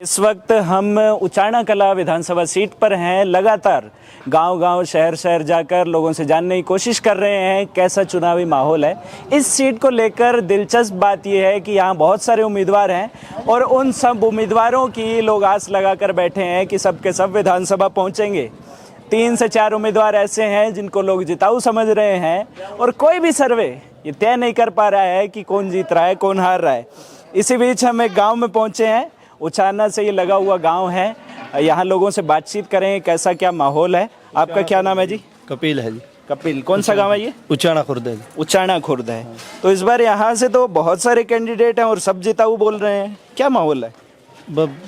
इस वक्त हम उचाना कला विधानसभा सीट पर हैं। लगातार गांव-गांव, शहर-शहर जाकर लोगों से जानने की कोशिश कर रहे हैं कैसा चुनावी माहौल है। इस सीट को लेकर दिलचस्प बात यह है कि यहाँ बहुत सारे उम्मीदवार हैं और उन सब उम्मीदवारों की लोग आस लगाकर बैठे हैं कि सब के सब विधानसभा पहुँचेंगे। 3 से 4 उम्मीदवार ऐसे हैं जिनको लोग जिताऊ समझ रहे हैं और कोई भी सर्वे ये तय नहीं कर पा रहा है कि कौन जीत रहा है, कौन हार रहा है। इसी बीच हम एक गाँव में पहुँचे हैं। उचाना से ये लगा हुआ गांव है। यहाँ लोगों से बातचीत करें कैसा क्या माहौल है। आपका क्या नाम है जी? कपिल है जी। कपिल, कौन सा गांव है ये? उचाना खुर्द है। उचाना खुर्द है। तो इस बार यहाँ से तो बहुत सारे कैंडिडेट हैं और सब जिताऊ बोल रहे हैं, क्या माहौल है?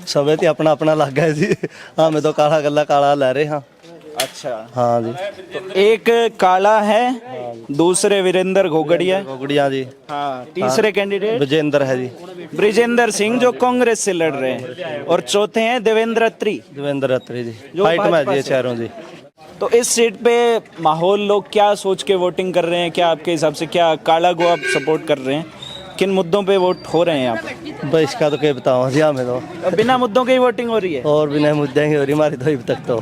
सब अपना अपना लग गया जी। हाँ, मैं तो काला गला काला ले रहे। हाँ अच्छा, हाँ जी। तो एक काला है, दूसरे वीरेंद्र घोगड़िया जी। हाँ, तीसरे कैंडिडेट विजेंद्र है जी, ब्रिजेंद्र सिंह जो कांग्रेस से लड़ रहे हैं, और चौथे हैं देवेंद्र अत्री जी। फाइट में जी चारों जी। तो इस सीट पे माहौल लोग क्या सोच के वोटिंग कर रहे हैं? क्या आपके हिसाब से क्या काला को आप सपोर्ट कर रहे हैं? किन मुद्दों पे वोट हो रहे हैं यहाँ पे? बस इसका तो क्या बताऊँ जी। हमें तो बिना मुद्दों की वोटिंग हो रही है और बिना मुद्दे की हो रही हमारी तो अभी तक तो।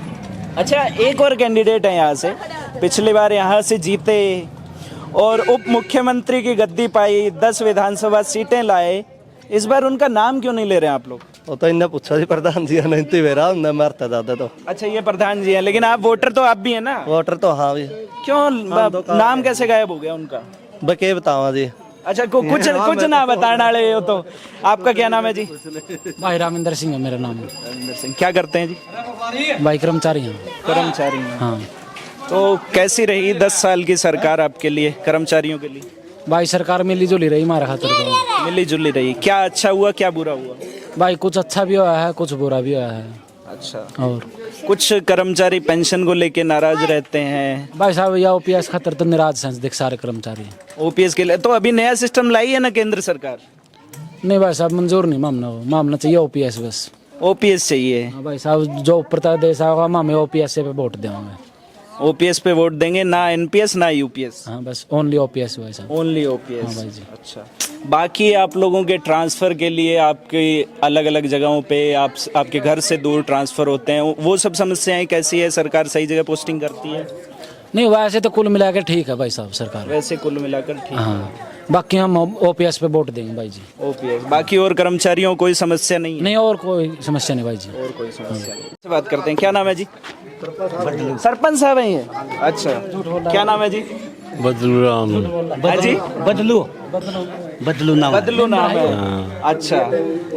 अच्छा, एक और कैंडिडेट है यहाँ से, पिछली बार यहाँ से जीते और उप मुख्यमंत्री की गद्दी पाई, 10 विधानसभा सीटें लाए। इस बार उनका नाम क्यों नहीं ले रहे हैं आप लोग? वो तो इन्हें पूछा जी प्रधान जी नहीं तो मेरा उन्हें मारता दादा तो। अच्छा, ये प्रधान जी है, लेकिन आप वोटर तो आप भी है ना? वोटर तो हाँ भी। क्यों नाम कैसे गायब हो गया उनका? क्या बतावा जी। अच्छा, कुछ ना बताने वाले हो तो। आपका क्या नाम है जी? भाई रामेंद्र सिंह है मेरा नाम। रामेंद्र सिंह, क्या करते हैं जी? भाई कर्मचारी हैं। कर्मचारी हैं। हाँ। तो कैसी रही 10 साल की सरकार आपके लिए, कर्मचारियों के लिए? भाई सरकार मिली जुली रही हमारा खातर तो। मिली जुली रही। क्या अच्छा हुआ, क्या बुरा हुआ? भाई कुछ अच्छा भी हुआ है, कुछ बुरा भी हुआ है। अच्छा, और कुछ कर्मचारी पेंशन को लेके नाराज रहते हैं। भाई साहब या ओपीएस खातर तो निराश हैं देख सारे कर्मचारी। ओपीएस के लिए तो अभी नया सिस्टम लाई है ना केंद्र सरकार? नहीं भाई साहब, मंजूर नहीं मामला चाहिए ओपीएस बस। ओपीएस चाहिए। हाँ भाई साहब, जो प्रदेश आएगा हमें ओपीएस पे वोट देंगे। ओपीएस पे वोट देंगे, ना एनपीएस ना यूपीएस? हाँ बस ओनली ओपीएस भाई साहब। Only OPS. हाँ भाई जी। अच्छा, बाकी आप लोगों के ट्रांसफर के लिए आपके अलग अलग जगहों पे आपके घर से दूर ट्रांसफर होते हैं, वो सब समस्याएं कैसी है? सरकार सही जगह पोस्टिंग करती है? नहीं वैसे तो कुल मिलाकर ठीक है भाई साहब सरकार। वैसे कुल मिलाकर ठीक है। हाँ, बाकी हम ओपीएस पे वोट देंगे भाई जी। ओपीएस, बाकी और कर्मचारियों कोई समस्या नहीं है? नहीं और कोई समस्या नहीं भाई जी। और कोई समस्या नहीं। से बात करते हैं, क्या नाम है जी? सरपंच साहब हैं ये? अच्छा, क्या नाम है जी? बदलू राम। हाँ जी, बदलू नाम। बदलू नाम है। अच्छा,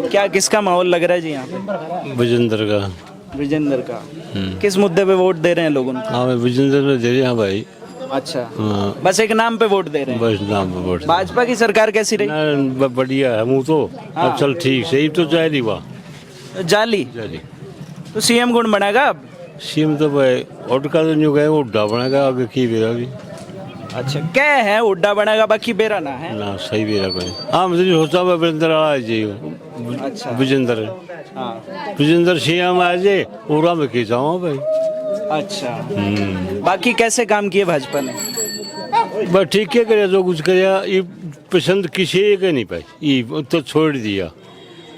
क्या किसका माहौल लग रहा है जी यहाँ पे? विजेंद्र का। विजेंद्र का। किस मुद्दे पे वोट दे रहे हैं लोग उनको? हाँ, मैं विजेंद्र में दे रहा भाई। अच्छा, हाँ, बस एक नाम पे वोट दे रहे हैं? बस नाम पे वोट। भाजपा की सरकार कैसी रही? बढ़िया है मुँह तो। अब चल ठीक सही तो चाहे नहीं वाह जाली। तो सीएम कौन बनेगा अब? सीएम तो भाई और का तो नहीं गए उड्डा बनेगा आगे की बेरा भी। अच्छा, क्या है उड्डा बनेगा बाकी बेरा ना है ना सही बेरा कोई। हाँ मुझे सोचा मैं विजेंद्र आ जाइए। अच्छा, विजेंद्र हाँ, विजेंद्र सीएम आ जाए पूरा में खींचा हूँ भाई। अच्छा। बाकी कैसे काम किए भाजपा ने? बस ठीक है करे जो कुछ करे ये पसंद किसी के नहीं पाई ये तो छोड़ दिया।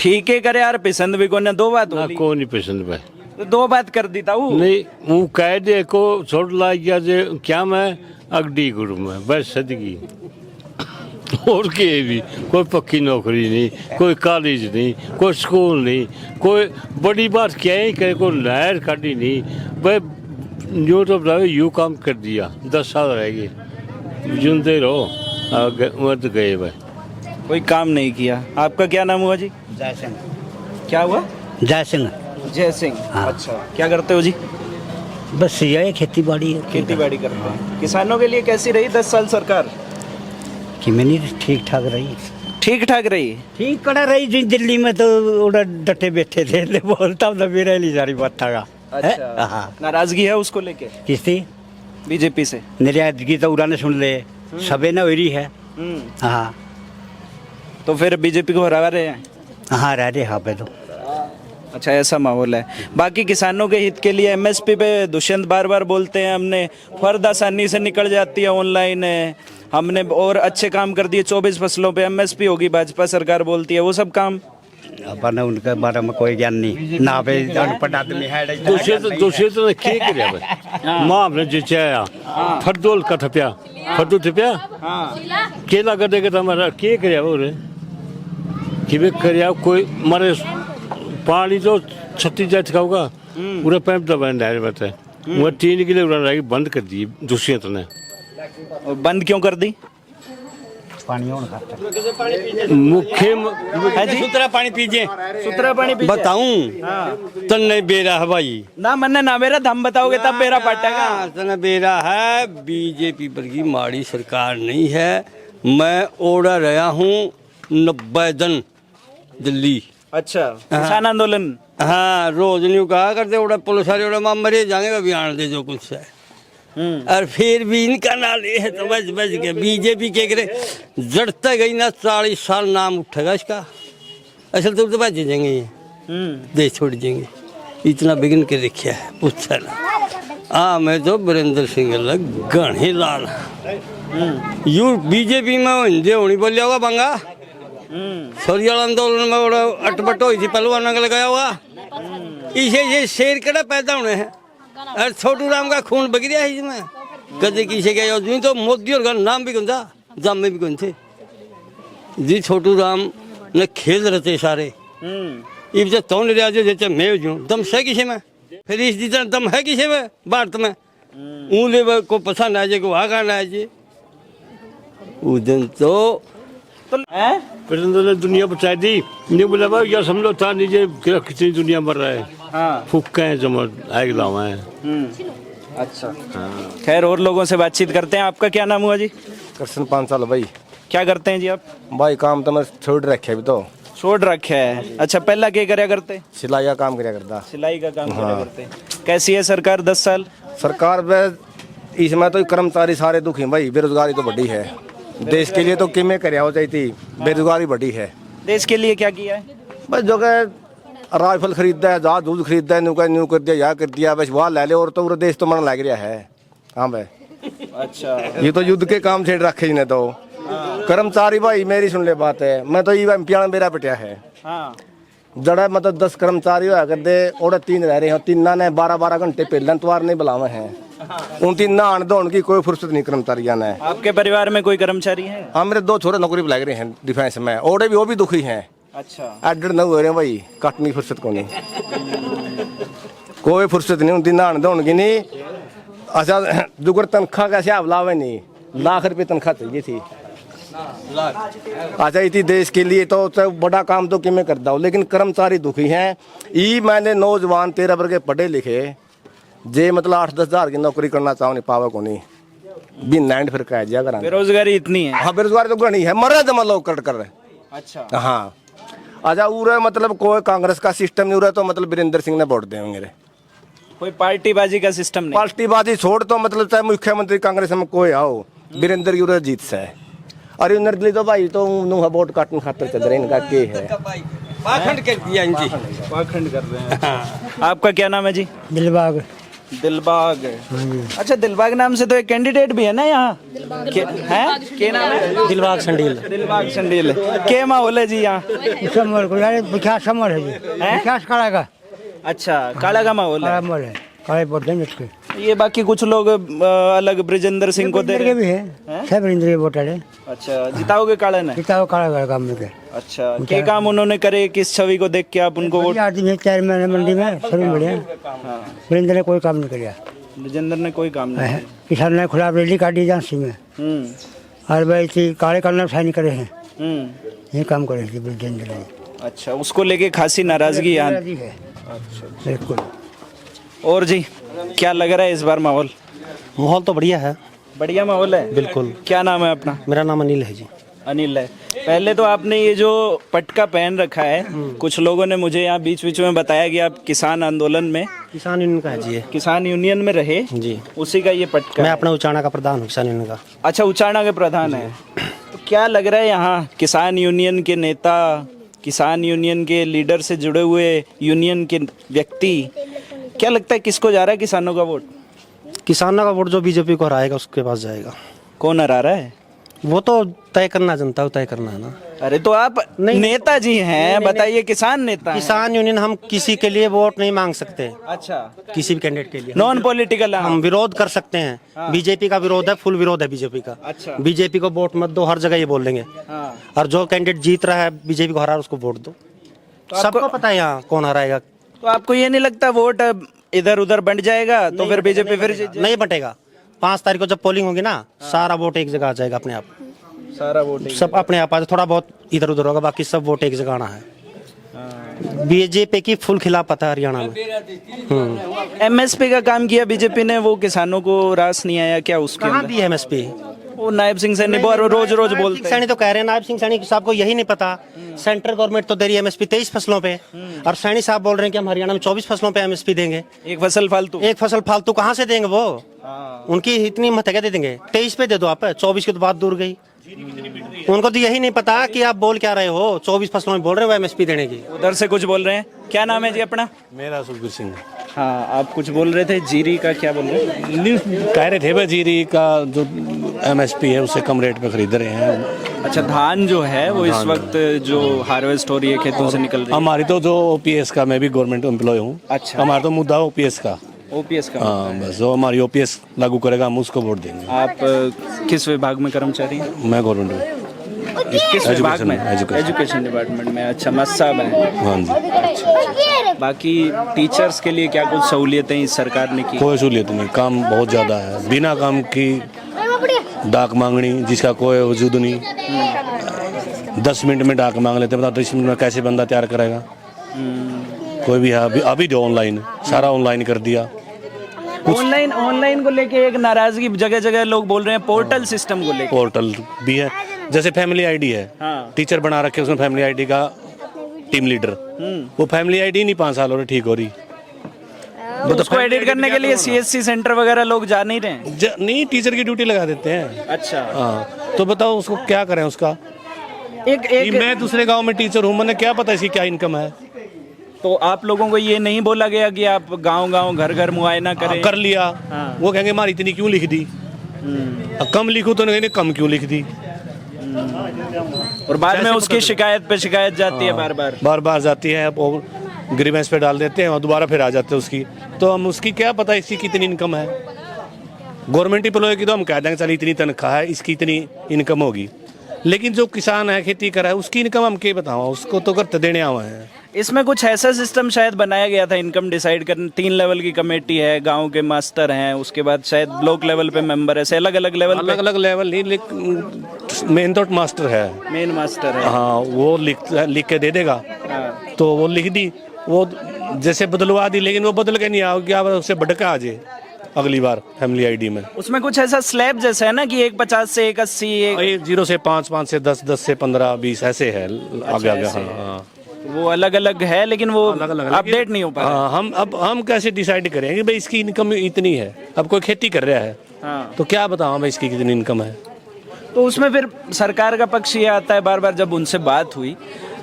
ठीक है करे यार, पसंद भी कोने, दो बात ना होली। को नहीं पसंद भाई। तो दो बात कर दी था वो। नहीं वो कह दे को छोड़ ला गया जे क्या मैं अगडी गुरु में बस सदगी और के भी कोई पक्की नौकरी नहीं, कोई कॉलेज नहीं, कोई स्कूल नहीं, कोई बड़ी बात क्या ही करे, कोई लहर काटी नहीं भाई। जो तो बताओ यू काम कर दिया 10 साल रह गए जुनते रहो मत गए भाई। कोई काम नहीं किया। आपका क्या नाम हुआ जी? जय सिंह। क्या हुआ? जय सिंह। जय सिंह। हाँ। अच्छा, क्या करते हो जी? बस यही खेती बाड़ी है। खेती बाड़ी करते हैं। किसानों के लिए कैसी रही 10 साल सरकार? कि मैंने ठीक ठाक रही। ठीक ठाक रही। ठीक कड़ा रही जी। दिल्ली में तो उड़ा डटे बैठे थे ले बोलता हूँ मेरा ली सारी बात था। अच्छा, हाँ, नाराजगी है उसको लेके किसती बीजेपी से? नाराजगी तो उड़ा ने सुन ले सबे न हो रही है। हाँ, तो फिर बीजेपी को हरा रहे हैं? हाँ रह रहे हाँ पे तो। अच्छा, ऐसा माहौल है। बाकी किसानों के हित के लिए एमएसपी पे दुष्यंत बार बार बोलते हैं हमने फर्द आसानी से निकल जाती है ऑनलाइन है, हमने और अच्छे काम कर दिए 24 फसलों पे एमएसपी होगी, भाजपा सरकार बोलती है वो सब काम अपन उनके बारे में कोई ज्ञान नहीं ना पे अनपढ़ आदमी है दूसरे तो ने के करया भाई मां ने जिचाया फडोल का ठप्या फडू ठप्या केला कर देगा तुम्हारा के करया वो रे कि वे करया कोई मारे पानी तो छत्ती जा चुका पूरा पैप दबा डायर बता वो 3 किलो रही बंद कर दी दूसरी तो ने और बंद क्यों कर दी? पानी होने खातर मुख्य है जी सुतरा पानी पीजिए सुतरा पानी पीजिए। बताऊं तन नहीं बेरा है भाई ना मन्ने ना मेरा दम बताओगे तब मेरा पटेगा। तन बेरा है बीजेपी पर की माड़ी सरकार नहीं है। मैं ओड़ा रहा हूँ 90 दिन दिल्ली। अच्छा किसान आंदोलन। हाँ रोज नहीं कहा करते ओड़ा पुलिस वाले ओड़ा मां मरे जाएंगे अभियान दे जो कुछ है और फिर भी इनका नाल है तो बच के बीजेपी के करे जड़ता गई ना 40 साल नाम उठेगा इसका। असल तो बच जाएंगे ये देश छोड़ जाएंगे इतना बिगन के रखा है पूछा ना। हाँ मैं तो वीरेंद्र सिंह लग गणे लाल यू बीजेपी में हिंदी होनी बोलिया होगा बंगा सोरियाल आंदोलन में बड़ा अटपट हुई थी पहलवान लगाया हुआ इसे ये शेर कड़ा पैदा होने हैं और छोटू राम का खून बग रहा है इसमें कदे किसे गया नहीं तो मोदी और का नाम भी कौन था जाम में भी कौन थे जी छोटू राम ने खेल रहे थे सारे इब जो तौन रहा जो जैसे मैं हूँ दम है किसे में फिर इस दी दम है किसे में भारत में ऊले को पसंद आ जाए को वहाँ गाना आ जाए उस दिन तो ने दुनिया बचा दी नहीं बोला भाई यार हम लोग था नीचे कितनी दुनिया मर रहा है हाँ फूक हैं जमा आग लावा है अच्छा खैर और लोगों से बातचीत करते हैं। आपका क्या नाम हुआ जी? कृष्ण 5 साल भाई। क्या करते हैं जी आप? भाई काम तो मैं छोड़ रखे अभी तो छोड़ रखे है। अच्छा पहला क्या करया करते? सिलाई का काम करया करता। सिलाई का काम करया करते। कैसी है सरकार 10 साल? सरकार में इसमें तो कर्मचारी सारे दुखी भाई। बेरोजगारी तो बड़ी है देश के लिए तो किमें करया हो जाती थी बेरोजगारी बड़ी है। देश के लिए क्या किया है? बस जो कि राइफल खरीदता है जहाज दूध खरीदता है न्यू कर दिया यह कर दिया बस वहाँ ले ले और तो पूरा देश तो मन लग रहा है। हाँ भाई अच्छा ये तो युद्ध के काम छेड़ रखे इन्हें तो कर्मचारी भाई मेरी सुन ले बात है मैं तो ये मेरा पटिया है हाँ जड़ा मतलब 10 कर्मचारी होया कर दे और 3 रह रहे हैं 3 ने 12-12 घंटे पहले तवार नहीं बुलावे हैं उन 3 आने दौड़ की कोई फुर्सत नहीं कर्मचारियों ने। आपके परिवार में कोई कर्मचारी है? हाँ मेरे 2 छोरे नौकरी पर लग रहे हैं डिफेंस में और भी वो भी दुखी हैं। अच्छा एडर न हो रहे हैं भाई कटनी फुर्सत को नहीं कोई फुर्सत नहीं उन 3 आने दौड़ की नहीं। अच्छा जुगर तनख्वाह का हिसाब लावे नहीं लाख रुपये तनख्वाह चाहिए थी। अच्छा इसी देश के लिए तो बड़ा काम तो किमें करता हूँ लेकिन कर्मचारी दुखी हैं। ये मैंने नौजवान 13 वर्ग के पढ़े लिखे जे मतलब 8-10 हज़ार की नौकरी करना चाहो नहीं पावा को नहीं भी नाइट फिर कह दिया करा। बेरोजगारी इतनी है? हाँ बेरोजगारी तो घनी है मर जमा लोग कर रहे। अच्छा हाँ अच्छा उरे मतलब कोई कांग्रेस का सिस्टम नहीं उरे तो मतलब वीरेंद्र सिंह ने वोट देंगे। कोई पार्टीबाजी का सिस्टम नहीं? पार्टीबाजी छोड़ तो मतलब चाहे मुख्यमंत्री कांग्रेस में कोई आओ वीरेंद्र की उरे जीत से है। अरे नर्दली तो भाई तो वोट काटने खातर चल रहे इनका के है पाखंड कर दिया इनकी पाखंड कर रहे हैं। आपका क्या नाम है जी? दिलबाग। दिलबाग। अच्छा दिलबाग नाम से तो एक कैंडिडेट भी है ना यहाँ है क्या नाम है? दिलबाग संडील। दिलबाग संडील क्या माहौल है जी यहाँ? समर को यार विकास समर है जी विकास काला का। अच्छा काला का माहौल है? माहौल है काले वोट देंगे इसके। ये बाकी कुछ लोग अलग ब्रिजेंद्र सिंह को दे रहे भी है सब इंद्र वोट है। अच्छा जिताओगे काला ने? जिताओ काला काम में अच्छा क्या काम उन्होंने करे किस छवि को देख के आप उनको वोट? आदमी 4 महीने मंडी में सभी बढ़िया वीरेंद्र ने कोई काम नहीं किया। ब्रिजेंद्र ने कोई काम नहीं किसान ने खुला रैली काटी झांसी में और भाई थी काले करना साइन करे हैं ये काम करे थे ब्रिजेंद्र ने। अच्छा उसको लेके खासी नाराजगी यहाँ? अच्छा बिल्कुल। और जी क्या लग रहा है इस बार माहौल? माहौल तो बढ़िया है। बढ़िया माहौल है बिल्कुल। क्या नाम है अपना? मेरा नाम अनिल है जी। अनिल है। पहले तो आपने ये जो पटका पहन रखा है कुछ लोगों ने मुझे यहाँ बीच बीच में बताया कि आप किसान आंदोलन में किसान यूनियन का है जी। किसान यूनियन में रहे जी उसी का ये पटका मैं है। अपना उचाना का प्रधान हूँ किसान यूनियन का। अच्छा उचाना के प्रधान है। तो क्या लग रहा है यहाँ किसान यूनियन के नेता किसान यूनियन के लीडर से जुड़े हुए यूनियन के व्यक्ति क्या लगता है किसको जा रहा है किसानों का वोट? किसानों का वोट जो बीजेपी को हराएगा उसके पास जाएगा। कौन हरा रहा है? वो तो तय करना जनता को तय करना है ना। अरे तो आप नेता जी हैं, बताइए, किसान नेता हैं। किसान यूनियन हम किसी के लिए वोट नहीं मांग सकते, अच्छा, किसी भी कैंडिडेट के लिए नॉन पॉलिटिकल हम विरोध कर सकते हैं। बीजेपी का विरोध है, फुल विरोध है बीजेपी का। अच्छा। बीजेपी को वोट मत दो, हर जगह ये बोल देंगे। हाँ। और जो कैंडिडेट जीत रहा है बीजेपी को हरा रहा है, उसको वोट दो। सबको पता है यहाँ कौन हराएगा। तो आपको ये नहीं लगता वोट अब इधर उधर बंट जाएगा तो फिर बीजेपी फिर जीत नहीं बटेगा। 5 तारीख को जब पोलिंग होगी ना, सारा वोट एक जगह आ जाएगा अपने आप। सारा वोट सब अपने आप आ जाए, थोड़ा बहुत इधर उधर होगा, बाकी सब वोट एक जगह आना है। बीजेपी की फुल खिलाफत है हरियाणा में। एमएसपी का काम किया बीजेपी ने, वो किसानों को रास नहीं आया क्या उसके कहाँ अंदर? दी है एमएसपी? वो नायब सिंह सैनी रोज रोज बोलते हैं। सैनी तो कह रहे हैं, नायब सिंह सैनी साहब को यही नहीं पता। सेंट्रल गवर्नमेंट तो दे रही है एमएसपी 23 फसलों पे, और सैनी साहब बोल रहे हैं कि हम हरियाणा में 24 फसलों पे एमएसपी देंगे। एक फसल फालतू। एक फसल फालतू कहाँ से देंगे वो? उनकी इतनी हिम्मत है क्या दे देंगे? 23 पे दे दो आप, 24 की तो बात दूर गई। उनको तो यही नहीं पता कि आप बोल क्या रहे हो। 24 फसलों में बोल रहे हो एमएसपी देने की। उधर से कुछ बोल रहे हैं। क्या नाम है जी अपना? मेरा सुखबीर सिंह। हाँ, आप कुछ बोल रहे थे जीरी का, क्या बोल रहे हैं? कह रहे थे भाई जीरी का जो एमएसपी है उससे कम रेट पे खरीद रहे हैं। अच्छा, धान जो है वो इस वक्त जो हार्वेस्ट हो रही है खेतों से निकल रही है। हमारी तो जो ओपीएस का, मैं भी गवर्नमेंट एम्प्लॉय हूँ। अच्छा। हमारा तो मुद्दा ओपीएस का। ओपीएस का? हाँ, बस जो हमारी ओपीएस लागू करेगा हम उसको वोट देंगे। आप किस विभाग में कर्मचारी हैं? मैं गवर्नमेंट हूँ। किस विभाग में? एजुकेशन। एजुकेशन डिपार्टमेंट में। अच्छा, मस्त साहब हैं। हाँ जी। बाकी टीचर्स के लिए क्या कुछ सहूलियतें इस सरकार ने की? कोई सहूलियत नहीं, काम बहुत ज़्यादा है। बिना काम की डाक मांगनी, जिसका कोई वजूद नहीं। 10 मिनट में डाक मांग लेते हैं, बताओ 10 मिनट में कैसे बंदा तैयार करेगा? कोई भी है अभी जो ऑनलाइन सारा ऑनलाइन कर दिया। ऑनलाइन को लेके एक नाराजगी जगह जगह लोग बोल रहे हैं, पोर्टल सिस्टम को लेके। पोर्टल भी है, जैसे फैमिली आईडी है। हाँ। टीचर बना रखे उसमें फैमिली आईडी का टीम लीडर। वो फैमिली आईडी नहीं 5 साल हो रहे ठीक हो रही। उसको एडिट करने के लिए सीएससी सेंटर वगैरह लोग जा नहीं रहे। नहीं, टीचर की ड्यूटी लगा देते हैं। अच्छा। हाँ, तो बताओ उसको क्या करें उसका। एक मैं दूसरे गांव में टीचर हूँ, मैंने क्या पता इसकी क्या इनकम है। तो आप लोगों को ये नहीं बोला गया कि आप गांव-गांव घर-घर मुआयना करें? कर लिया। हाँ। वो कहेंगे हमारी इतनी क्यों लिख दी। कम लिखो तो नहीं, कम क्यों लिख दी। और बाद में उसकी शिकायत पे शिकायत जाती है, बार बार जाती है। और ग्रीवेंस पे डाल देते हैं और दोबारा फिर आ जाते हैं उसकी। तो हम उसकी क्या पता इसकी कितनी इनकम है। गवर्नमेंट एम्प्लॉय की तो हम कह देंगे चल इतनी तनख्वाह है, इसकी इतनी इनकम होगी। लेकिन जो किसान है, खेती कर रहा है, उसकी इनकम हम क्या बताओ, उसको तो करते देने आए हैं। इसमें कुछ ऐसा सिस्टम शायद बनाया गया था इनकम डिसाइड करने। 3 लेवल की कमेटी है, गांव के मास्टर हैं, उसके बाद शायद ब्लॉक लेवल पे मेंबर है, अलग अलग लेवल नहीं, लेकिन मेन तो मास्टर है। मेन मास्टर है। हाँ, वो लिख के दे देगा। हाँ। तो वो लिख दी, वो जैसे बदलवा दी, लेकिन वो बदल के नहीं आओगे, आप उससे बढ़का आ जाए अगली बार फैमिली आईडी में। उसमें कुछ ऐसा स्लैब जैसा है ना कि 150 से 180, 0 से 5, 5 से 10, 10 से 15, 20 ऐसे है आगे आगे। हाँ, वो अलग अलग है, लेकिन वो अपडेट नहीं हो पा रहा। हाँ, हम कैसे डिसाइड करेंगे भाई इसकी इनकम इतनी है। अब कोई खेती कर रहा है। हाँ। तो क्या बताऊँ भाई इसकी कितनी इनकम है। तो उसमें फिर सरकार का पक्ष ये आता है, बार बार जब उनसे बात हुई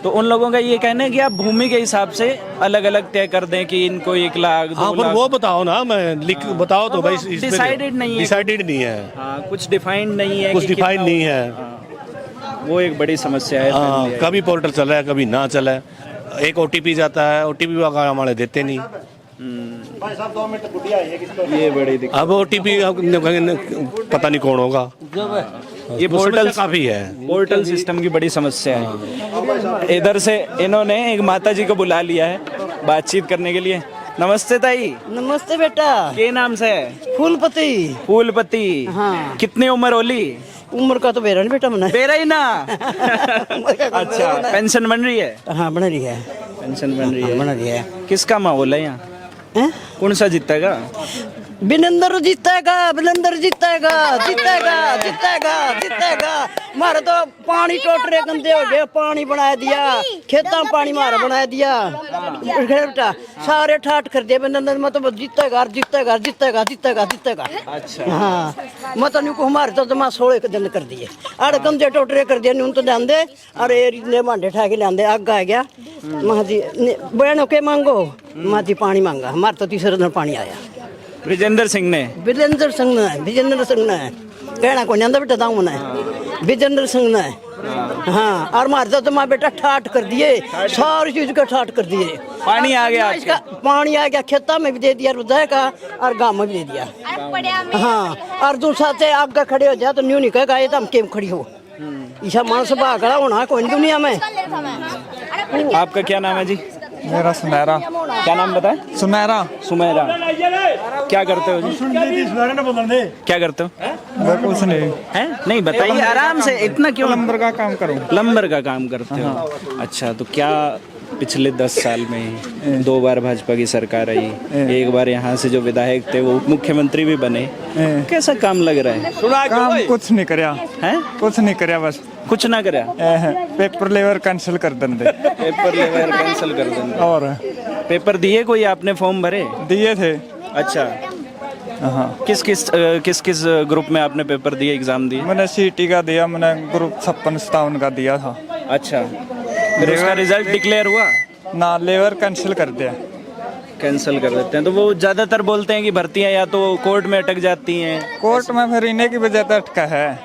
तो उन लोगों का ये कहना है कि आप भूमि के हिसाब से अलग अलग तय कर दें कि इनको 1 लाख 2 हाँ, पर लाख। वो बताओ ना, मैं लिख बताओ तो भाई। डिसाइडेड नहीं है। डिसाइडेड नहीं है। हाँ, कुछ डिफाइंड नहीं है। कुछ कि डिफाइंड नहीं है। हाँ, वो एक बड़ी समस्या है। हाँ, कभी पोर्टल चल रहा है, कभी ना चला है। एक OTP जाता है, OTP हमारे देते नहीं। ये बड़ी दिक्कत। अब OTP पता नहीं कौन होगा। ये पोर्टल काफी है। पोर्टल सिस्टम की बड़ी समस्या है। इधर से इन्होंने एक माता जी को बुला लिया है बातचीत करने के लिए। नमस्ते ताई। नमस्ते बेटा। के नाम से है? फूलपति। फूलपति। हाँ। कितनी उम्र होली? उम्र का तो बेरा नहीं बेटा मना। बेरा ही ना। अच्छा, पेंशन बन रही है? हाँ बन रही है। पेंशन बन रही है। बन रही है। किसका माहौल है यहाँ? कौन सा जीतेगा? बिनेंद्र जीतेगा, बिनेंद्र जीतेगा, जीतेगा, जीतेगा, जीतेगा। मारे तो पानी टोटरे गंदे हो गए, पानी बना दिया, खेतों में पानी मारा बना दिया। बेटा सारे ठाट कर दिए बिनेंद्र, मतलब जीतेगा, जीतेगा, जीतेगा, जीतेगा, जीतेगा। अच्छा। हाँ, मतलब न्यू को हमारे तो जमा 16 दिन कर दिए। अरे गंदे टोटरे कर दिए, न्यू तो ध्यान। अरे ने भांडे ठा के लिया, आग आ गया। माँ जी बहनों के मांगो, माँ जी पानी मांगा, हमारे तो तीसरे दिन पानी आया। विजेंद्र सिंह ने विजेंद्र सिंह ने कहना को नहीं बेटा दाऊ मना विजेंद्र सिंह ने। हाँ, और मारता तो माँ बेटा ठाट कर दिए, सारी चीज का ठाट कर दिए। पानी आ गया इसका पानी आ गया, खेता में भी दे दिया रुदय का और गांव में भी दे दिया। हाँ, और दूसरा से आगे खड़े हो जाए तो न्यू नहीं कहेगा ये तो हम केम खड़ी हो। ईसा मानस भागड़ा होना कोई नहीं दुनिया में। आपका क्या नाम है जी? मेरा सुमेरा। क्या नाम बताए? सुमेरा। सुमेरा। क्या करते हो जी? क्या करते हो? मैं कुछ नहीं हैं? नहीं बताइए आराम से, इतना क्यों? प्लम्बर का काम करूँ। प्लम्बर का काम करते हो? अच्छा, तो क्या पिछले 10 साल में 2 बार भाजपा की सरकार आई, एक बार यहाँ से जो विधायक थे वो उप मुख्यमंत्री भी बने, कैसा काम लग रहा है? काम कुछ नहीं करया हैं? कुछ नहीं करया, बस कुछ ना करया। पेपर लेवर कैंसिल कर देंगे। पेपर लेवर कैंसिल कर देंगे। और पेपर दिए कोई आपने, फॉर्म भरे? दिए थे। अच्छा, हाँ, किस किस ग्रुप में आपने पेपर दिए, एग्जाम दिए? मैंने सीटी का दिया, मैंने ग्रुप 56-57 का दिया था। अच्छा, फिर उसका रिजल्ट डिक्लेयर हुआ? ना, लेवर कैंसिल कर दिया। कैंसिल कर देते हैं। तो वो ज्यादातर बोलते हैं कि भर्तियां या तो कोर्ट में अटक जाती हैं। कोर्ट में फिर इन्हीं की वजह से अटका है,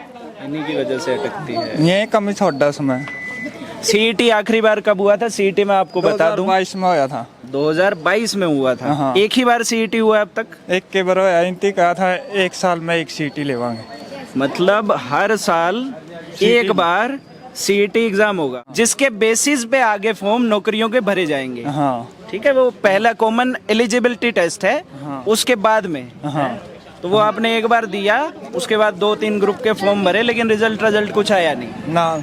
इन्हीं की वजह से अटकती है। यही कमी छोड़ा समय। सीईटी आखिरी बार कब हुआ था? सीईटी में आपको बता दूं 2022 में होया था। 2022 में हुआ था। हाँ। एक ही बार सीईटी हुआ अब तक? एक के बार होया, इनती कहा था 1 साल में 1 सीटी लेवांगे। मतलब हर साल एक बार सीईटी एग्जाम होगा, जिसके बेसिस पे आगे फॉर्म नौकरियों के भरे जाएंगे। हाँ, ठीक है, वो पहला कॉमन एलिजिबिलिटी टेस्ट है। हाँ। उसके बाद में हाँ, तो वो आपने एक बार दिया, उसके बाद 2-3 ग्रुप के फॉर्म भरे, लेकिन रिजल्ट कुछ आया नहीं ना।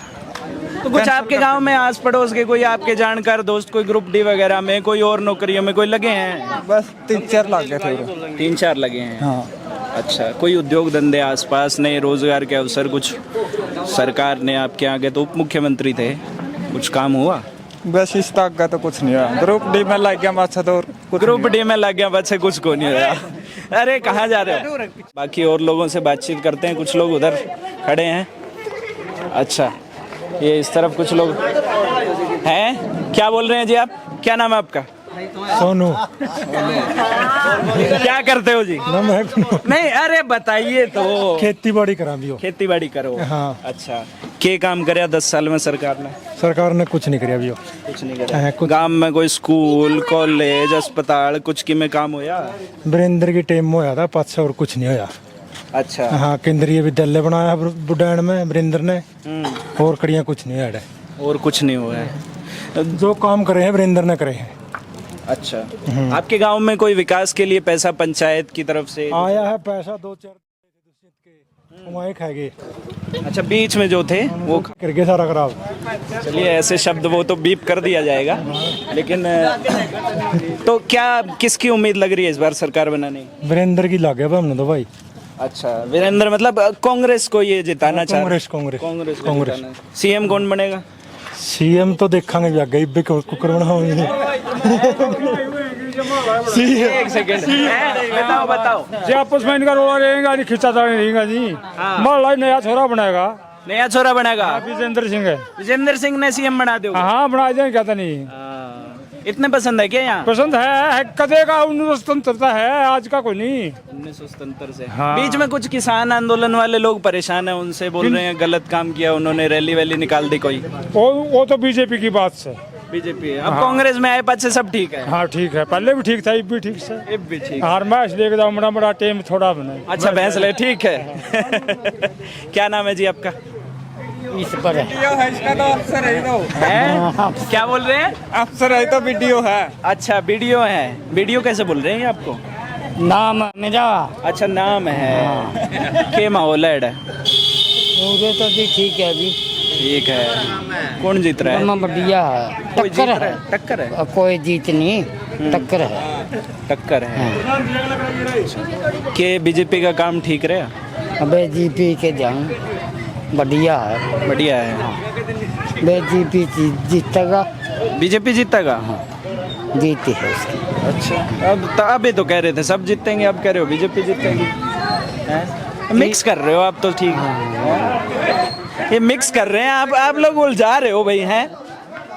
तो कुछ आपके गांव में आस पड़ोस के कोई आपके जानकार दोस्त कोई ग्रुप डी वगैरह में, कोई और नौकरियों में कोई लगे हैं? बस 3-4 लाख गए थे। 3-4 लगे हैं। हाँ, अच्छा, कोई उद्योग धंधे आसपास, नए रोजगार के अवसर कुछ सरकार ने आपके आगे, तो उप मुख्यमंत्री थे, कुछ काम हुआ? बस इस तक का तो कुछ नहीं हुआ। ग्रुप डी में लग गया बच्चा, तो ग्रुप डी में लग गया बच्चे, कुछ को नहीं हुआ। अरे कहाँ जा रहे हो? बाकी और लोगों से बातचीत करते हैं, कुछ लोग उधर खड़े हैं। अच्छा, ये इस तरफ कुछ लोग हैं। क्या बोल रहे हैं जी आप? क्या नाम है आपका? सोनू। क्या करते हो जी? नहीं, अरे बताइए तो। खेती बाड़ी करा दियो। खेती बाड़ी करो? हाँ। अच्छा, क्या काम करे 10 साल में सरकार ने? सरकार ने कुछ नहीं करा अभी। कुछ नहीं करा। गांव में कोई स्कूल, कॉलेज, अस्पताल कुछ की में काम होया? वीरेंद्र की टीम में होया था 5 से, और कुछ नहीं होया। अच्छा। हाँ, केंद्रीय विद्यालय बनाया बुढ़ान में वीरेंद्र ने, और कड़ियाँ कुछ नहीं है। और कुछ नहीं हुआ है। जो काम करे हैं वीरेंद्र ने करे हैं। अच्छा, आपके गांव में कोई विकास के लिए पैसा पंचायत की तरफ से आया है? पैसा 2-4 वहीं खाएंगे। अच्छा, बीच में जो थे वो करके सारा खराब। चलिए, ऐसे शब्द वो तो बीप कर दिया जाएगा, लेकिन तो क्या किसकी उम्मीद लग रही है इस बार सरकार बनाने की? वीरेंद्र की लागे हमने तो भाई। अच्छा, वीरेंद्र मतलब कांग्रेस को ये जिताना चाह कांग्रेस कांग्रेस। सीएम कौन बनेगा? सीएम तो देखांगे भी आगे, इब्बे कुकर बनाओगे। एक सेकंड, बताओ। जी आपस में इनका रोड़ा रहेगा, नहीं खिंचा रहेगा जी। मान नया छोरा बनाएगा। नया छोरा बनेगा? विजेंद्र सिंह है। विजेंद्र सिंह ने सीएम बना दो? हाँ, बना देंगे, क्या था नहीं। इतने पसंद है क्या यहाँ? पसंद है, कदे का 1977 है, आज का कोई नहीं। 1977 से। हाँ। बीच में कुछ किसान आंदोलन वाले लोग परेशान है, उनसे बोल रहे हैं गलत काम किया उन्होंने, रैली वैली निकाल दी कोई। वो तो बीजेपी की बात से। बीजेपी है। अब कांग्रेस में आए पद से सब ठीक है? हाँ ठीक है, पहले भी ठीक था, अब भी ठीक से। अब भी ठीक। हार मैच लेके जाओ, बड़ा टीम थोड़ा बने। अच्छा, भैंस ले, ठीक है। क्या नाम है जी आपका? इस पर है इसका तो अफसर है, तो क्या बोल रहे हैं? अफसर है तो वीडियो है। अच्छा, वीडियो है। वीडियो कैसे बोल रहे हैं आपको? नाम मेरा। अच्छा, नाम है। क्या माहौल है? मुझे तो जी ठीक है अभी। ठीक है। कौन जीत रहा है? बढ़िया है, टक्कर है। टक्कर है? कोई जीत नहीं, टक्कर है। टक्कर है। के बीजेपी का काम ठीक रहा? अबे जीपी के जाऊं, बढ़िया है। बढ़िया है। बीजेपी जीतेगा। बीजेपी जीतेगा? जीती है उसकी। अच्छा, अब अभी तो कह रहे थे सब जीतेंगे, अब कह रहे हो बीजेपी जीतेगी। मिक्स कर रहे हो आप तो, ठीक है। ये मिक्स कर रहे हैं आप लोग, उलझा रहे हो भाई। हैं,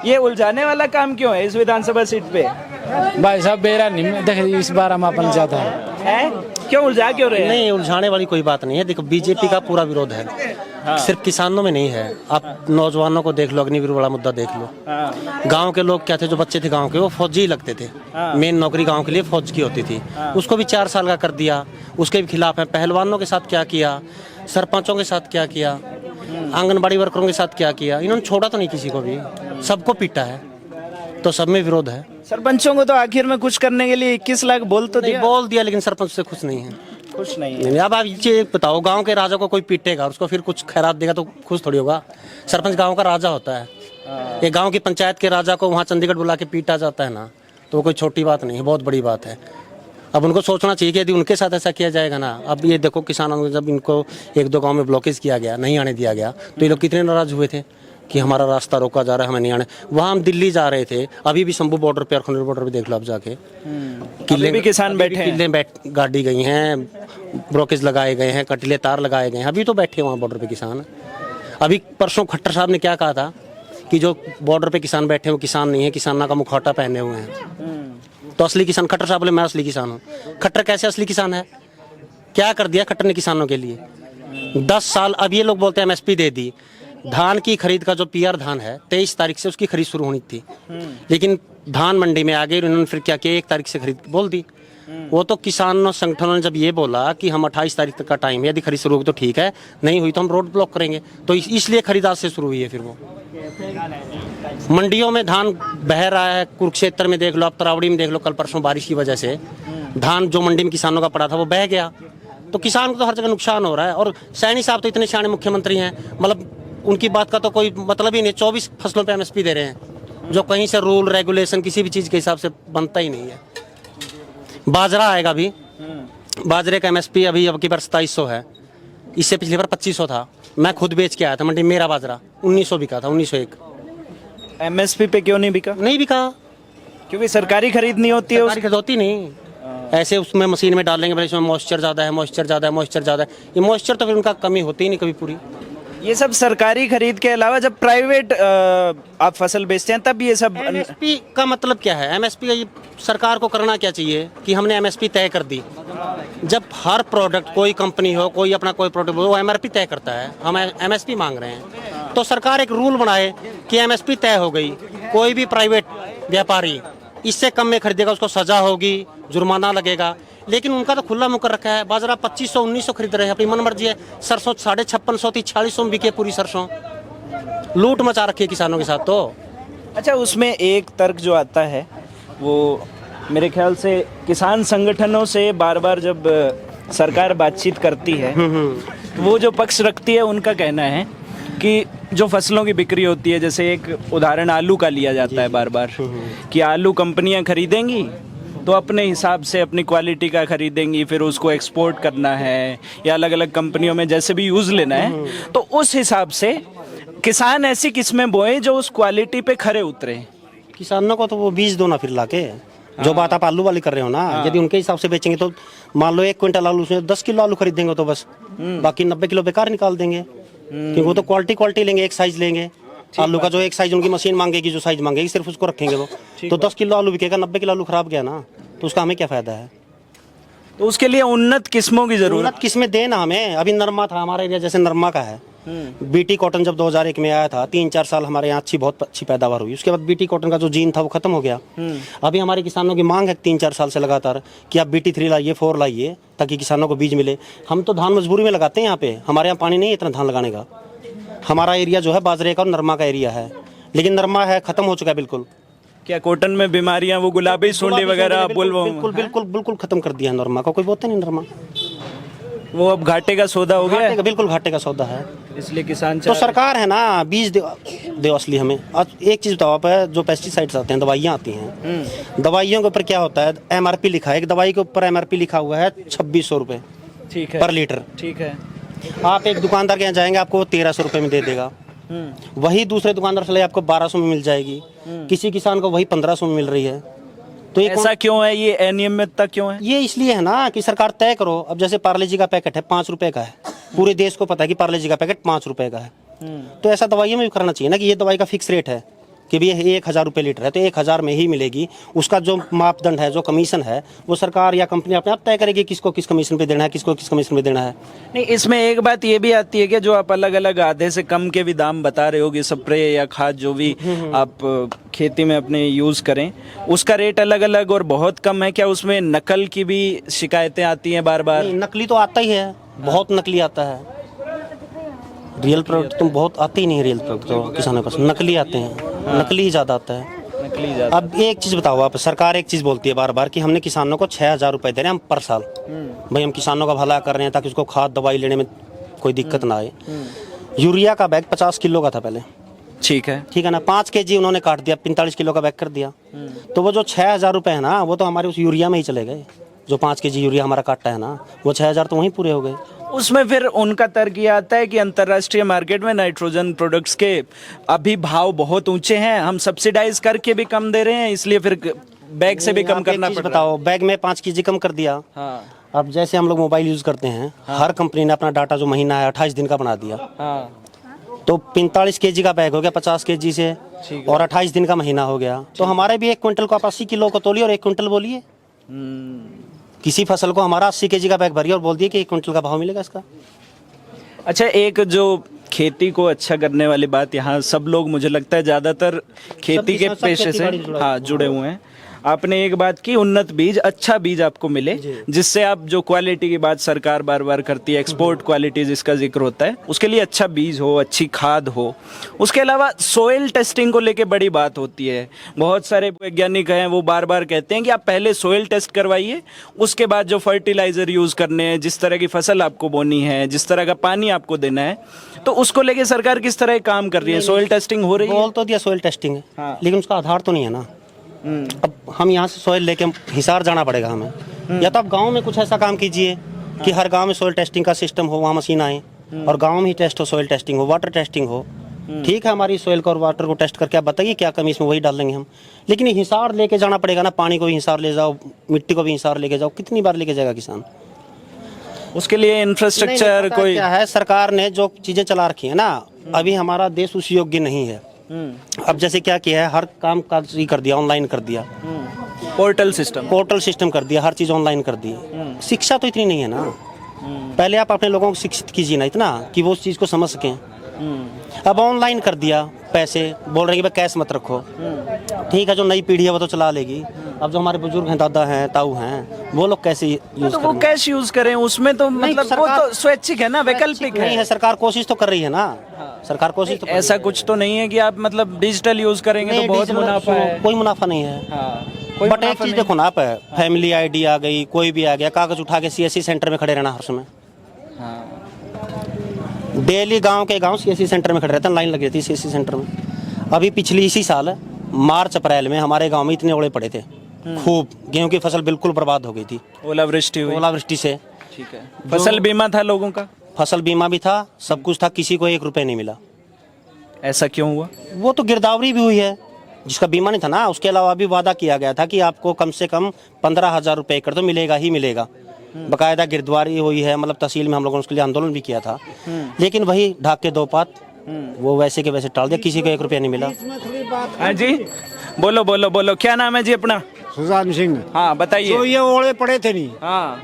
ये उलझाने वाला काम क्यों है इस विधानसभा सीट पे? भाई साहब बेरा नहीं देख, इस बार हम अपन ज्यादा है। क्यों उलझा क्यों रहे हैं? नहीं, उलझाने वाली कोई बात नहीं है। देखो, बीजेपी का पूरा विरोध है। सिर्फ किसानों में नहीं है, आप नौजवानों को देख लो, अग्निवीर वाला मुद्दा देख लो। गांव के लोग क्या थे, जो बच्चे थे गांव के, वो फौजी ही लगते थे। मेन नौकरी गांव के लिए फौज की होती थी, उसको भी 4 साल का कर दिया। उसके भी खिलाफ है। पहलवानों के साथ क्या किया, सरपंचों के साथ क्या किया, आंगनबाड़ी वर्करों के साथ क्या किया, इन्होंने छोड़ा तो नहीं किसी को भी, सबको पीटा है। तो सब में विरोध है। सरपंचों को तो आखिर में कुछ करने के लिए 21 लाख बोल तो दिया, बोल दिया, लेकिन सरपंच से खुश नहीं है। खुश नहीं है। नहीं, अब आप ये बताओ, गांव के राजा को कोई पीटेगा और उसको फिर कुछ खैरात देगा तो खुश थोड़ी होगा। सरपंच गांव का राजा होता है। एक गांव की पंचायत के राजा को वहाँ चंडीगढ़ बुला के पीटा जाता है ना, तो वो कोई छोटी बात नहीं है, बहुत बड़ी बात है। अब उनको सोचना चाहिए कि यदि उनके साथ ऐसा किया जाएगा ना, अब ये देखो किसानों को जब इनको 1-2 गाँव में ब्लॉकेज किया गया, नहीं आने दिया गया, तो ये लोग कितने नाराज हुए थे कि हमारा रास्ता रोका जा रहा है, हमें नहीं आने। वहाँ हम दिल्ली जा रहे थे, अभी भी शंभू बॉर्डर पे और खंडेर बॉर्डर पे देख लो आप जाके, किले भी किसान बैठे हैं, किले गाड़ी गई हैं, ब्लॉकेज लगाए गए हैं, कटीले तार लगाए गए हैं, अभी तो बैठे वहाँ बॉर्डर पे किसान। अभी परसों खट्टर साहब ने क्या कहा था कि जो बॉर्डर पे किसान बैठे हैं वो किसान नहीं है, किसाना का मुखौटा पहने हुए हैं। तो असली किसान, खट्टर साहब बोले मैं असली किसान हूँ। खट्टर कैसे असली किसान है? क्या कर दिया खट्टर ने किसानों के लिए? 10 साल। अब ये लोग बोलते हैं एमएसपी दे दी। धान की खरीद का जो पीआर धान है, 23 तारीख से उसकी खरीद शुरू होनी थी, लेकिन धान मंडी में आ गई, उन्होंने फिर क्या किया, 1 तारीख से खरीद बोल दी। वो तो किसानों संगठनों ने जब ये बोला कि हम 28 तारीख तक का टाइम है, यदि खरीद शुरू होगी तो ठीक है, नहीं हुई तो हम रोड ब्लॉक करेंगे। तो इसलिए खरीद आज से शुरू हुई है। फिर वो मंडियों में धान बह रहा है, कुरुक्षेत्र में देख लो, आप तरावड़ी में देख लो, कल परसों बारिश की वजह से धान जो मंडी में किसानों का पड़ा था वो बह गया। तो किसान को तो हर जगह नुकसान हो रहा है। और सैनी साहब तो इतने शाने मुख्यमंत्री हैं, मतलब उनकी बात का तो कोई मतलब ही नहीं। 24 फसलों पे एमएसपी दे रहे हैं, जो कहीं से रूल रेगुलेशन किसी भी चीज़ के हिसाब से बनता ही नहीं है। बाजरा आएगा भी, बाजरे का एमएसपी अभी अब की बार 2700 है, इससे पिछली बार 2500 था। मैं खुद बेच के आया था मंडी, मेरा बाजरा 1900 बिका था, 1901। एमएसपी पे क्यों नहीं बिका? नहीं बिका क्योंकि सरकारी खरीद नहीं होती है। सरकारी खरीद होती नहीं, ऐसे उसमें मशीन में डालेंगे, भले इसमें मॉइस्चर ज़्यादा है, मॉइस्चर ज़्यादा है, मॉइस्चर ज़्यादा है। ये मॉइस्चर तो फिर उनका कमी होती ही नहीं कभी पूरी। ये सब सरकारी खरीद के अलावा जब प्राइवेट आप फसल बेचते हैं तब ये सब। एमएसपी का मतलब क्या है? एमएसपी सरकार को करना क्या चाहिए कि हमने एमएसपी तय कर दी। जब हर प्रोडक्ट, कोई कंपनी हो, कोई अपना कोई प्रोडक्ट हो, वो एमआरपी तय करता है, हम एमएसपी मांग रहे हैं, तो सरकार एक रूल बनाए कि एमएसपी तय हो गई, कोई भी प्राइवेट व्यापारी इससे कम में खरीदेगा उसको सजा होगी, जुर्माना लगेगा। लेकिन उनका तो खुला मुकर रखा है। बाजरा 2500 1900 खरीद रहे हैं, अपनी मन मर्जी है। सरसों 5650 4600 में बिके पूरी सरसों। लूट मचा रखी है किसानों के साथ। तो अच्छा, उसमें एक तर्क जो आता है वो मेरे ख्याल से किसान संगठनों से बार बार जब सरकार बातचीत करती है तो वो जो पक्ष रखती है उनका कहना है कि जो फसलों की बिक्री होती है, जैसे एक उदाहरण आलू का लिया जाता है बार बार कि आलू कंपनियां खरीदेंगी तो अपने हिसाब से अपनी क्वालिटी का खरीदेंगी, फिर उसको एक्सपोर्ट करना है या अलग अलग कंपनियों में जैसे भी यूज़ लेना है, तो उस हिसाब से किसान ऐसी किस्में बोएं जो उस क्वालिटी पे खरे उतरे। किसानों को तो वो बीज दो ना फिर लाके। जो बात आप आलू वाली कर रहे हो ना, यदि उनके हिसाब से बेचेंगे तो मान लो 1 क्विंटल आलू उसमें 10 किलो आलू खरीदेंगे तो बस, बाकी 90 किलो बेकार निकाल देंगे। क्योंकि वो तो क्वालिटी लेंगे, एक साइज लेंगे आलू का, जो एक साइज उनकी मशीन मांगेगी, जो साइज मांगेगी सिर्फ उसको रखेंगे वो। तो 10 किलो आलू बिकेगा, 90 किलो आलू खराब गया ना, तो उसका हमें क्या फायदा है? तो उसके लिए उन्नत किस्मों की जरूरत। उन्नत किस्में देना हमें। अभी नरमा था हमारा एरिया, जैसे नरमा का है, बीटी कॉटन जब 2001 में आया था, 3-4 साल हमारे यहाँ बहुत अच्छी पैदावार हुई। उसके बाद बीटी कॉटन का जो जीन था वो खत्म हो गया। अभी हमारे किसानों की मांग है 3-4 साल से लगातार कि आप बीटी 3 लाइए, 4 लाइए, ताकि किसानों को बीज मिले। हम तो धान मजबूरी में लगाते हैं यहाँ पे, हमारे यहाँ पानी नहीं है इतना धान लगाने का। हमारा एरिया जो है बाजरे का और नरमा का एरिया है, लेकिन नरमा है खत्म हो चुका है बिल्कुल। क्या कॉटन में बीमारियां, वो गुलाबी सुंडी वगैरह बिल्कुल खत्म कर दिया है नरमा का, कोई बोलते नहीं नरमा। वो अब घाटे का सौदा हो गया, बिल्कुल घाटे का सौदा है। इसलिए किसान तो सरकार है ना, बीज दो असली हमें। आज एक चीज बताओ आप, जो पेस्टिसाइड्स आते हैं, दवाइयाँ आती हैं, दवाइयों के ऊपर क्या होता है, एमआरपी लिखा है, एक दवाई के ऊपर एमआरपी लिखा हुआ है 2600 रुपये, ठीक है, पर लीटर। ठीक है। आप एक दुकानदार के यहाँ जाएंगे, आपको 1300 रुपये में दे देगा। वही दूसरे दुकानदार से आपको 1200 में मिल जाएगी, किसी किसान को वही 1500 में मिल रही है। तो ऐसा क्यों है? ये अनियमितता क्यों है? ये इसलिए है ना कि सरकार तय करो। अब जैसे पार्ले जी का पैकेट है 5 रुपए का है, पूरे देश को पता है कि पार्ले जी का पैकेट 5 रुपए का है। तो ऐसा दवाइयों में भी करना चाहिए ना कि ये दवाई का फिक्स रेट है, कि भी ये 1,000 रुपये लीटर है तो 1,000 में ही मिलेगी। उसका जो मापदंड है, जो कमीशन है, वो सरकार या कंपनी अपने आप तय करेगी किसको किस कमीशन पे देना है, किसको किस कमीशन पे देना है। नहीं, इसमें एक बात ये भी आती है कि जो आप अलग अलग आधे से कम के भी दाम बता रहे होगे, स्प्रे या खाद जो भी आप खेती में अपने यूज़ करें, उसका रेट अलग अलग और बहुत कम है। क्या उसमें नकल की भी शिकायतें आती हैं बार बार? नहीं, नकली तो आता ही है, बहुत नकली आता है। रियल प्रोडक्ट तो बहुत आते ही नहीं, रियल प्रोडक्ट तो किसानों के पास नकली आते हैं, नकली ही ज़्यादा आता है। नकली ज़्यादा। अब एक चीज़ बताओ आप, सरकार एक चीज़ बोलती है बार बार कि हमने किसानों को 6,000 रुपये दे रहे हैं हम पर साल। भाई हम किसानों का भला कर रहे हैं ताकि उसको खाद दवाई लेने में कोई दिक्कत ना आए। यूरिया का बैग 50 किलो का था पहले, ठीक है ना, 5 kg उन्होंने काट दिया, 45 किलो का बैग कर दिया। तो वो जो 6,000 रुपये है ना, वो तो हमारे उस यूरिया में ही चले गए। जो 5 kg यूरिया हमारा काटता है ना, वो 6,000 तो वहीं पूरे हो गए। उसमें फिर उनका तर्क ये आता है कि अंतर्राष्ट्रीय मार्केट में नाइट्रोजन प्रोडक्ट्स के अभी भाव बहुत ऊंचे हैं, हम सब्सिडाइज करके भी कम दे रहे हैं, इसलिए फिर बैग से भी कम करना पड़ रहा है। बताओ, बैग में 5 kg कम कर दिया। हाँ। अब जैसे हम लोग मोबाइल यूज करते हैं, हर कंपनी ने अपना डाटा जो महीना है 28 दिन का बना दिया। हाँ। तो 45 kg का बैग हो गया 50 kg से, और 28 दिन का महीना हो गया। तो हमारे भी 1 क्विंटल को आप 80 किलो को तोलिए और 1 क्विंटल बोलिए। किसी फसल को हमारा 80 kg का बैग भरिए और बोल दिए कि 1 क्विंटल का भाव मिलेगा इसका। अच्छा, एक जो खेती को अच्छा करने वाली बात, यहाँ सब लोग मुझे लगता है ज़्यादातर खेती के पेशे से जुड़े हुए हैं। आपने एक बात की, उन्नत बीज, अच्छा बीज आपको मिले, जिससे आप जो क्वालिटी की बात सरकार बार बार करती है, एक्सपोर्ट क्वालिटी जिसका जिक्र होता है, उसके लिए अच्छा बीज हो, अच्छी खाद हो। उसके अलावा सोइल टेस्टिंग को लेके बड़ी बात होती है। बहुत सारे वैज्ञानिक हैं, वो बार बार कहते हैं कि आप पहले सोइल टेस्ट करवाइए, उसके बाद जो फर्टिलाइजर यूज करने हैं, जिस तरह की फसल आपको बोनी है, जिस तरह का पानी आपको देना है, तो उसको लेके सरकार किस तरह काम कर रही है? सोइल टेस्टिंग हो रही है? बोल तो दिया सोइल टेस्टिंग है, लेकिन उसका आधार तो नहीं है ना। अब हम यहाँ से सोइल लेके हिसार जाना पड़ेगा हमें, या तो आप गांव में कुछ ऐसा काम कीजिए कि हर गांव में सोइल टेस्टिंग का सिस्टम हो, वहाँ मशीन आए और गांव में ही टेस्ट हो, सोइल टेस्टिंग हो, वाटर टेस्टिंग हो। ठीक है, हमारी सोइल को और वाटर को टेस्ट करके आप बताइए क्या कमी, इसमें वही डाल देंगे हम। लेकिन हिसार लेके जाना पड़ेगा ना, पानी को भी हिसार ले जाओ, मिट्टी को भी हिसार लेके जाओ, कितनी बार लेके जाएगा किसान? उसके लिए इंफ्रास्ट्रक्चर कोई क्या है, सरकार ने जो चीजें चला रखी है ना, अभी हमारा देश उस योग्य नहीं है। अब जैसे क्या किया है, हर काम काज ही कर दिया, ऑनलाइन कर दिया, पोर्टल सिस्टम कर दिया, हर चीज ऑनलाइन कर दी। शिक्षा तो इतनी नहीं है ना। पहले आप अपने लोगों को शिक्षित कीजिए ना इतना कि वो उस चीज को समझ सकें। अब ऑनलाइन कर दिया, पैसे बोल रहे हैं कि भाई कैश मत रखो। ठीक है, जो नई पीढ़ी है वो तो चला लेगी। अब जो हमारे बुजुर्ग हैं, दादा हैं, ताऊ हैं, वो लोग कैसे यूज तो वो कैश यूज करें, उसमें तो मतलब वो तो स्वैच्छिक है ना, वैकल्पिक नहीं है। सरकार कोशिश तो कर रही है ना, सरकार कोशिश तो ऐसा कुछ तो नहीं है कि आप मतलब डिजिटल यूज करेंगे तो बहुत मुनाफा है। कोई मुनाफा नहीं है। बट एक चीज देखो ना आप, फैमिली आईडी आ गई, कोई भी आ गया, कागज उठा के CSC सेंटर में खड़े रहना हर समय। डेली गांव के गांव CSC सेंटर में खड़े रहते हैं, लाइन लगी रहती है CSC सेंटर में। अभी पिछली इसी साल मार्च अप्रैल में हमारे गांव में इतने ओले पड़े थे, खूब। गेहूं की फसल बिल्कुल बर्बाद हो गई थी, ओलावृष्टि से। ठीक है, फसल बीमा था लोगों का? फसल बीमा भी था, सब कुछ था, किसी को 1 रुपये नहीं मिला। ऐसा क्यों हुआ? वो तो गिरदावरी भी हुई है, जिसका बीमा नहीं था ना। उसके अलावा भी वादा किया गया था कि आपको कम से कम 15,000 रुपये एकड़ तो मिलेगा ही मिलेगा। बाकायदा गिरदावरी हुई है, मतलब तहसील में हम लोगों ने उसके लिए आंदोलन भी किया था। लेकिन वही ढाक के 2 पात, वो वैसे के वैसे टाल दिया, किसी को 1 रुपया नहीं मिला। हाँ जी, बोलो बोलो बोलो, क्या नाम है जी अपना? सुजान सिंह। हाँ बताइए। तो ये ओले पड़े थे नहीं, हाँ,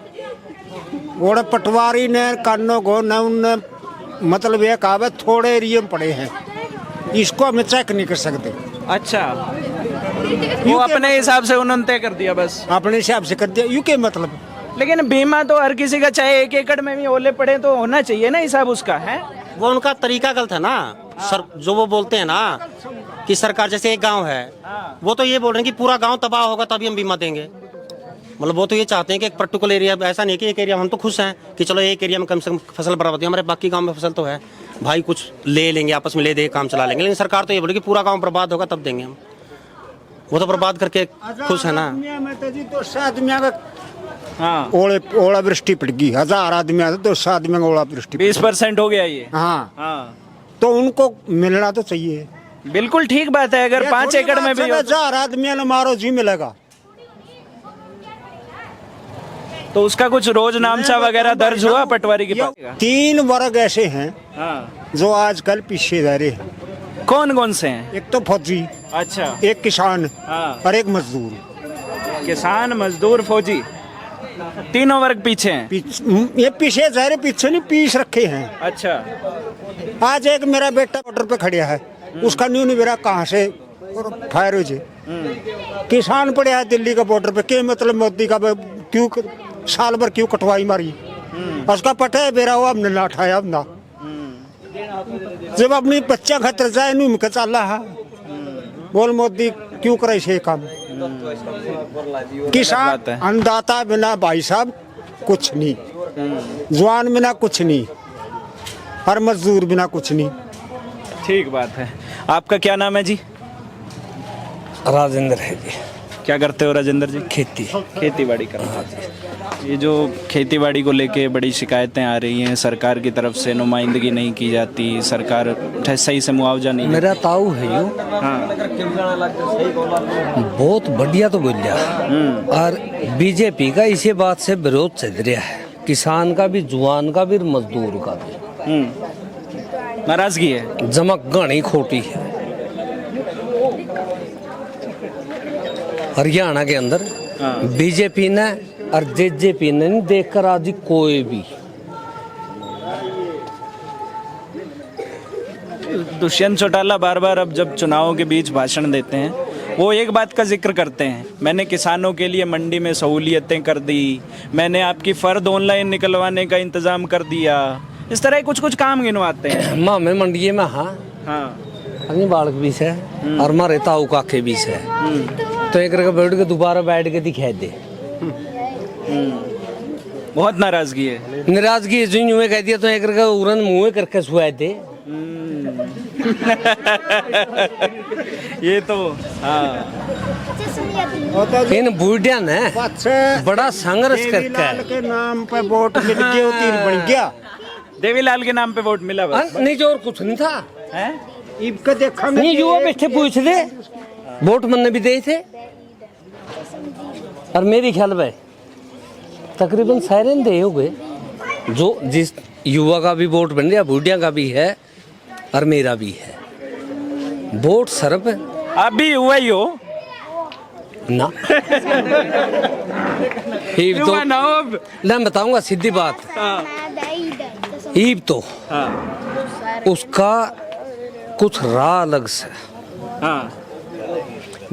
ओले पटवारी ने कानों को न उन मतलब ये कागज थोड़े एरिया में पड़े हैं, इसको हम चेक नहीं कर सकते। अच्छा, वो अपने हिसाब से उन्होंने तय कर दिया, बस अपने हिसाब से कर दिया, यू के मतलब। लेकिन बीमा तो हर किसी का, चाहे 1 एकड़ में भी ओले पड़े तो होना चाहिए ना हिसाब उसका, है? वो उनका तरीका गलत है ना। सर जो वो बोलते हैं ना कि सरकार, जैसे एक गांव है, वो तो ये बोल रहे हैं कि पूरा गांव तबाह होगा तभी हम बीमा देंगे। मतलब वो तो ये चाहते हैं कि एक पर्टिकुलर एरिया, ऐसा नहीं कि एक एरिया, हम तो खुश हैं कि चलो एक एरिया में कम से कम फसल बर्बाद होती है, हमारे बाकी गांव में फसल तो है, भाई कुछ ले लेंगे, आपस में ले दे काम चला लेंगे। लेकिन सरकार तो ये बोले कि पूरा गांव बर्बाद होगा तब देंगे हम। वो तो बर्बाद करके खुश है ना। हाँ, ओलावृष्टि पड़ गई, 1000 आदमी 200 आदमी का ओलावृष्टि, 20% हो गया ये। हाँ, हाँ, तो उनको मिलना तो चाहिए। बिल्कुल ठीक बात है। अगर 5 एकड़ में भी 1000 आदमी ने मारो जी मिलेगा, तो उसका कुछ रोज नामचा वगैरह दर्ज हुआ पटवारी के पास? 3 वर्ग ऐसे हैं हाँ, जो आजकल पीछे रह रहे हैं। कौन कौन से हैं? एक तो फौजी, अच्छा, एक किसान हाँ। और एक मजदूर। किसान, मजदूर, फौजी, तीनों वर्ग पीछे हैं। ये पीछे जहरे पीछे नहीं पीस रखे हैं। अच्छा, आज एक मेरा बेटा बॉर्डर पे खड़िया है, उसका न्यू नहीं मेरा कहाँ से फायर हो जाए। किसान पड़े है दिल्ली का बॉर्डर पे, के मतलब मोदी का क्यों साल भर क्यों कटवाई मारी, उसका पटा है बेरा हुआ हमने ना उठाया अब ना। जब अपनी बच्चा खतर जाए नहीं मुझे चल रहा बोल मोदी क्यों करे से काम। किसान अन्नदाता बिना भाई साहब कुछ नहीं, जवान बिना कुछ नहीं, हर मजदूर बिना कुछ नहीं। ठीक बात है। आपका क्या नाम है जी? राजेंद्र है जी। क्या करते हो राजेंद्र जी? खेती बाड़ी करते हैं। ये जो खेती बाड़ी को लेके बड़ी शिकायतें आ रही हैं, सरकार की तरफ से नुमाइंदगी नहीं की जाती, सरकार सही से मुआवजा नहीं देती। मेरा ताऊ है यो, हाँ, बहुत बढ़िया तो बोलिया। और बीजेपी का इसी बात से विरोध चल रहा है, किसान का भी, जवान का भी, मजदूर का भी। नाराजगी है, जमक घनी खोटी है। हरियाणा के अंदर बीजेपी ने और जेजेपी ने नहीं देखकर आज कोई भी। दुष्यंत चौटाला बार बार अब जब चुनावों के बीच भाषण देते हैं, वो एक बात का जिक्र करते हैं, मैंने किसानों के लिए मंडी में सहूलियतें कर दी, मैंने आपकी फर्द ऑनलाइन निकलवाने का इंतजाम कर दिया, इस तरह कुछ कुछ काम गिनवाते हैं। माँ में मंडी में हाँ अपनी बालक भी है और हमारे ताऊ काके भी है, तो एक रखा बैठ के दोबारा बैठ के दिखा दे। बहुत नाराजगी है। नाराजगी जो यूं कह दिया तो एक रखा उड़न मुँह करके सुहा दे। ये तो हाँ, इन बूढ़िया ने बड़ा संघर्ष करके के नाम पे वोट मिल गया, तीर बन गया। देवीलाल के नाम पे वोट मिला बस। नहीं जो और कुछ नहीं था। हैं? इनका देखा नहीं युवा बैठे पूछ दे, वोट मन भी दे थे। और मेरी ख्याल में तकरीबन सारे दे हो गए, जो जिस युवा का भी वोट बन गया, बूढ़िया का भी है और मेरा भी है। वोट सरप आप भी हुआ ही हो ना। युवा ना हो अब। मैं बताऊंगा सीधी बात। ईब तो उसका कुछ राह अलग से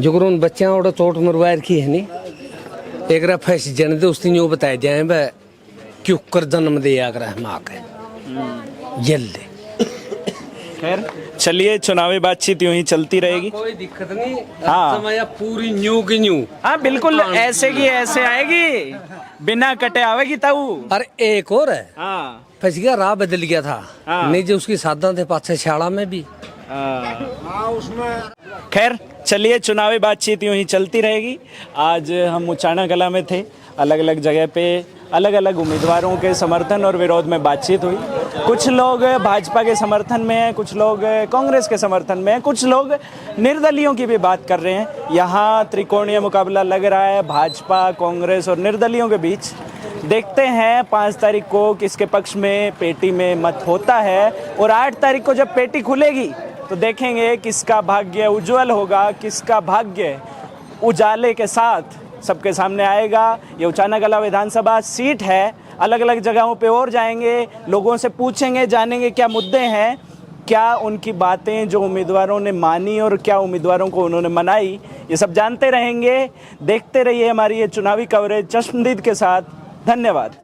जो उन बच्चा और चोट मरवा रखी है नी, एक रा फैस जन दे उस दिन यो बताया जाए वह क्यों कर जन्म दे आकर माँ के जल्दी। खैर चलिए, चुनावी बातचीत यूं ही चलती रहेगी, कोई दिक्कत नहीं। हाँ। समय पूरी न्यू की न्यू। हाँ बिल्कुल, ऐसे की ऐसे आएगी, बिना कटे आवेगी ताऊ। और एक और है, हाँ फंस गया, राह बदल गया था। हाँ। नहीं जो उसकी साधन थे पाछे शाला में भी। खैर चलिए, चुनावी बातचीत यूं ही चलती रहेगी। आज हम उचाना कला में थे, अलग अलग जगह पे अलग अलग उम्मीदवारों के समर्थन और विरोध में बातचीत हुई। कुछ लोग भाजपा के समर्थन में हैं, कुछ लोग कांग्रेस के समर्थन में हैं, कुछ लोग निर्दलियों की भी बात कर रहे हैं। यहाँ त्रिकोणीय मुकाबला लग रहा है भाजपा, कांग्रेस और निर्दलियों के बीच। देखते हैं 5 तारीख को किसके पक्ष में पेटी में मत होता है, और 8 तारीख को जब पेटी खुलेगी तो देखेंगे किसका भाग्य उज्जवल होगा, किसका भाग्य उजाले के साथ सबके सामने आएगा। ये उचाना कला विधानसभा सीट है, अलग अलग जगहों पे और जाएंगे, लोगों से पूछेंगे, जानेंगे क्या मुद्दे हैं, क्या उनकी बातें जो उम्मीदवारों ने मानी और क्या उम्मीदवारों को उन्होंने मनाई, ये सब जानते रहेंगे। देखते रहिए हमारी ये चुनावी कवरेज चश्मदीद के साथ। धन्यवाद।